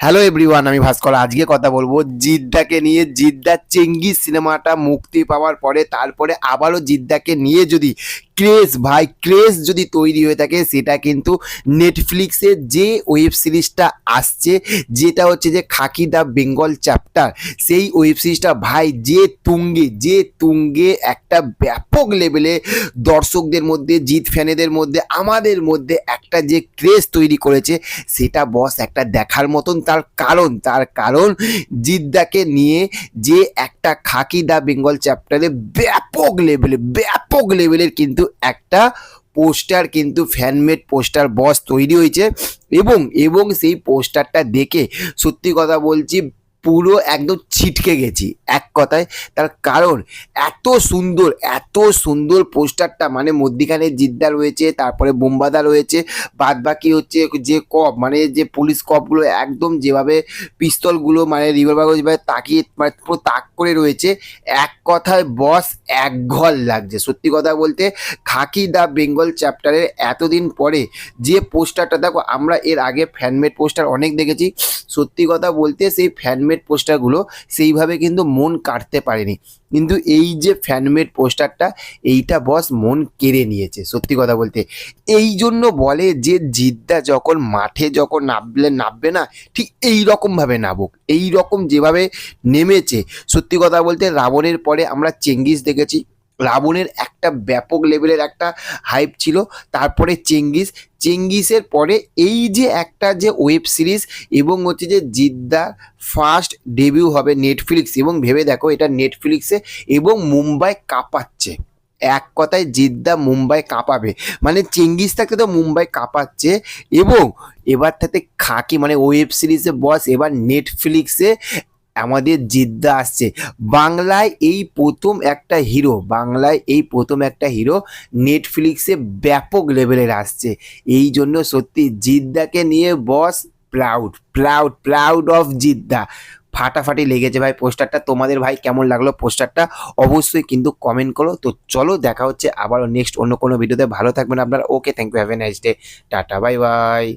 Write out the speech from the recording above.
Hello everyone, আমি ভাস্কর। আজকে কথা বলবো জিদ্দাকে নিয়ে। জিদ্দার চেঙ্গিজ সিনেমাটা মুক্তি পাওয়ার পরে তারপরে আবারও জিদ্দাকে নিয়ে যদি ক্রেজ যদি তৈরি হয়ে থাকে, সেটা কিন্তু নেটফ্লিক্সের যে ওয়েব সিরিজটা আসছে, যেটা হচ্ছে যে খাকি দ্য বেঙ্গল চ্যাপ্টার, সেই ওয়েব সিরিজটা ভাই যে তুঙ্গে একটা ব্যাপক লেভেলে দর্শকদের মধ্যে, জিৎ ফ্যানেদের মধ্যে, আমাদের মধ্যে একটা যে ক্রেজ তৈরি করেছে, সেটা বস একটা দেখার মতন। তার কারণ জিদ্দাকে নিয়ে যে একটা খাকি দা বেঙ্গল চ্যাপ্টারে ব্যাপক লেভেলের কিন্তু একটা পোস্টার, কিন্তু ফ্যানমেড পোস্টার বস তৈরি হয়েছে। এবং সেই পোস্টারটা দেখে সত্যি কথা বলছি, পুরো একদম ছিটকে গেছি এক কথায়। তার কারণ এত সুন্দর পোস্টারটা, মানে মধ্যিখানে জিদ্দা রয়েছে, তারপরে বোম্বাদা রয়েছে, বাদ বাকি হচ্ছে যে কপ, মানে যে পুলিশ কপগুলো একদম যেভাবে পিস্তলগুলো, মানে রিভলভারগুলো যেভাবে তাকিয়ে, মানে পুরো তাক করে রয়েছে, এক কথায় বস এক ঘর লাগছে সত্যি কথা বলতে। খাকি দ্য বেঙ্গল চ্যাপ্টারের এতদিন পরে যে পোস্টারটা, দেখো আমরা এর আগে ফ্যানমেড পোস্টার অনেক দেখেছি, সত্যি কথা বলতে সেই ফ্যানমেড পোস্টারগুলো সেইভাবে কিন্তু মন কাটতে পারেনি, কিন্তু এই যে ফ্যানমেড পোস্টারটা, এইটা বস মন কেড়ে নিয়েছে সত্যি কথা বলতে। এই জন্য বলে যে জিদ্দা যখন মাঠে যখন নামবে না, ঠিক এই রকমভাবে নামুক, এই রকম যেভাবে নেমেছে। সত্যি কথা বলতে রাবণের পরে আমরা চেঙ্গিস দেখেছি, রাবণের একটা ব্যাপক লেভেলের একটা হাইপ ছিল, তারপরে চেঙ্গিসের পরে এই যে একটা যে ওয়েব সিরিজ, এবং হচ্ছে যে জিদ্দা ফার্স্ট ডেবিউ হবে নেটফ্লিক্স, এবং ভেবে দেখো এটা নেটফ্লিক্সে, এবং মুম্বাই কাঁপাচ্ছে। এক কথায় জিদ্দা মুম্বাই কাঁপাবে, মানে চেঙ্গিস থাকতে তো মুম্বাই কাঁপাচ্ছে, এবং এবার থেকে খাকি মানে ওয়েব সিরিজে বস এবার নেটফ্লিক্সে আমাদের জিদ্দা আসছে। বাংলায় এই প্রথম একটা হিরো নেটফ্লিক্সে ব্যাপক লেভেলের আসছে। এই জন্য সত্যি জিদ্দাকে নিয়ে বস প্রাউড অফ জিদ্দা। ফাটাফাটি লেগেছে ভাই পোস্টারটা। তোমাদের ভাই কেমন লাগলো পোস্টারটা অবশ্যই কিন্তু কমেন্ট করো। তো চলো, দেখা হচ্ছে আবারও নেক্সট অন্য কোনো ভিডিওতে। ভালো থাকবেন আপনারা। Okay, thank you, have a nice day, tata, bye by.